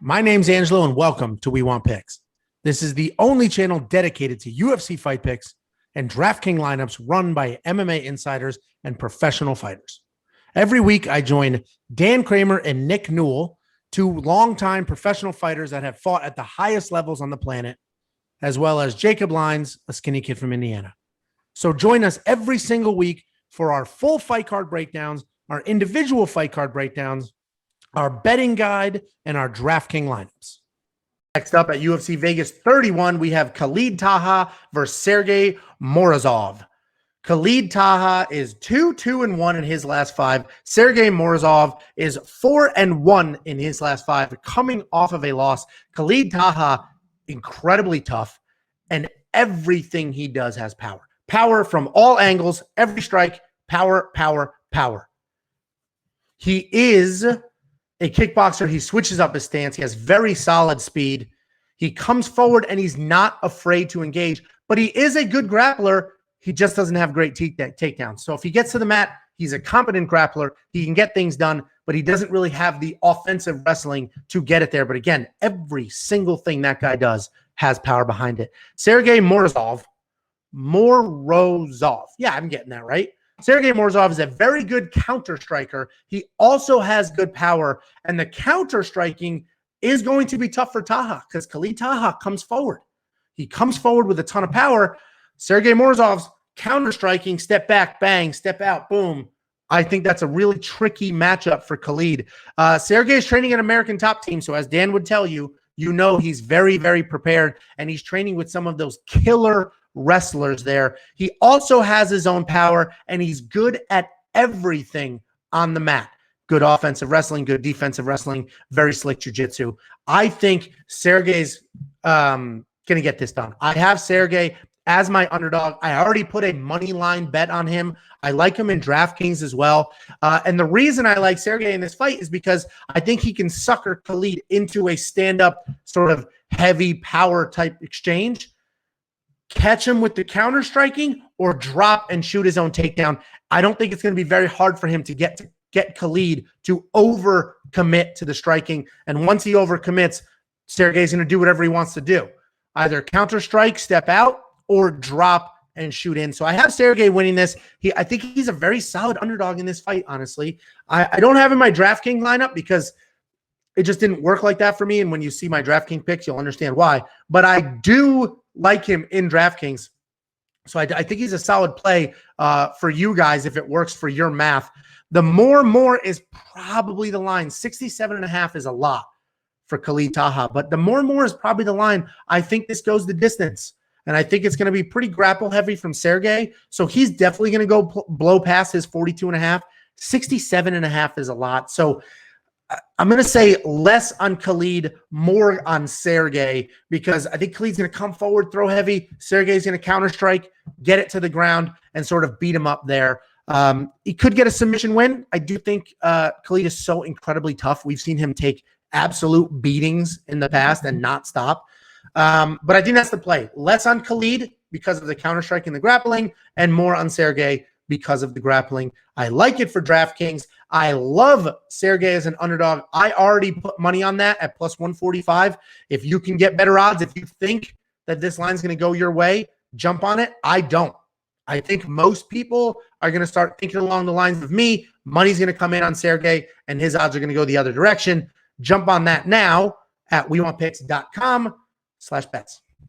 My name's Angelo, and welcome to We Want Picks. This is the only channel dedicated to UFC fight picks and DraftKings lineups run by MMA insiders and professional fighters. Every week, I join Dan Kramer and Nick Newell, two longtime professional fighters that have fought at the highest levels on the planet, as well as Jacob Lyons, a skinny kid from Indiana. So join us every single week for our full fight card breakdowns, our individual fight card breakdowns, our betting guide, and our DraftKings lineups. Next up at UFC Vegas 31, we have Khalid Taha versus Sergey Morozov. Khalid Taha is 2-2-1 in his last five. Sergey Morozov is 4-1 in his last five, coming off of a loss. Khalid Taha, incredibly tough, and everything he does has power. Power from all angles, every strike, power, power, power. He is a kickboxer. He switches up his stance. He has very solid speed. He comes forward and he's not afraid to engage, but he is a good grappler. He just doesn't have great takedowns. So if he gets to the mat, he's a competent grappler. He can get things done, but he doesn't really have the offensive wrestling to get it there. But again, every single thing that guy does has power behind it. Sergey Morozov. Yeah, I'm getting that right. Sergey Morozov is a very good counter striker. He also has good power, and the counter striking is going to be tough for Taha because Khalid Taha comes forward. He comes forward with a ton of power. Sergey Morozov's counter striking, step back, bang, step out, boom. I think that's a really tricky matchup for Khalid. Sergey is training an American top team, so as Dan would tell you, you know he's very, very prepared, and he's training with some of those killer wrestlers there. He also has his own power, and he's good at everything on the mat. Good offensive wrestling, good defensive wrestling, very slick jiu-jitsu. I think Sergey's going to get this done. I have Sergey as my underdog. I already put a money line bet on him. I like him in DraftKings as well. And the reason I like Sergey in this fight is because I think he can sucker Khalid into a stand-up sort of heavy power type exchange, catch him with the counter striking, or drop and shoot his own takedown. I don't think it's going to be very hard for him to get Khalid to overcommit to the striking. And once he overcommits, Sergey's going to do whatever he wants to do. Either counter strike, step out, or drop and shoot in. So I have Sergey winning this. I think he's a very solid underdog in this fight, honestly. I don't have him in my DraftKings lineup because it just didn't work like that for me. And when you see my DraftKings picks, you'll understand why. But I do like him in DraftKings. So I think he's a solid play for you guys if it works for your math. The more is probably the line. 67.5 is a lot for Khalid Taha, but the more is probably the line. I think this goes the distance, and I think it's going to be pretty grapple heavy from Sergey. So he's definitely going to go blow past his 42.5. 67.5 is a lot. So I'm going to say less on Khalid, more on Sergey, because I think Khalid's going to come forward, throw heavy. Sergey's going to counter strike, get it to the ground, and sort of beat him up there. He could get a submission win. I do think Khalid is so incredibly tough. We've seen him take absolute beatings in the past and not stop. But I think that's the play. Less on Khalid because of the counter strike and the grappling, and more on Sergey because of the grappling. I like it for DraftKings. I love Sergey as an underdog. I already put money on that at plus 145. If you can get better odds, if you think that this line's going to go your way, jump on it. I don't. I think most people are going to start thinking along the lines of me. Money's going to come in on Sergey, and his odds are going to go the other direction. Jump on that now at wewantpicks.com/bets.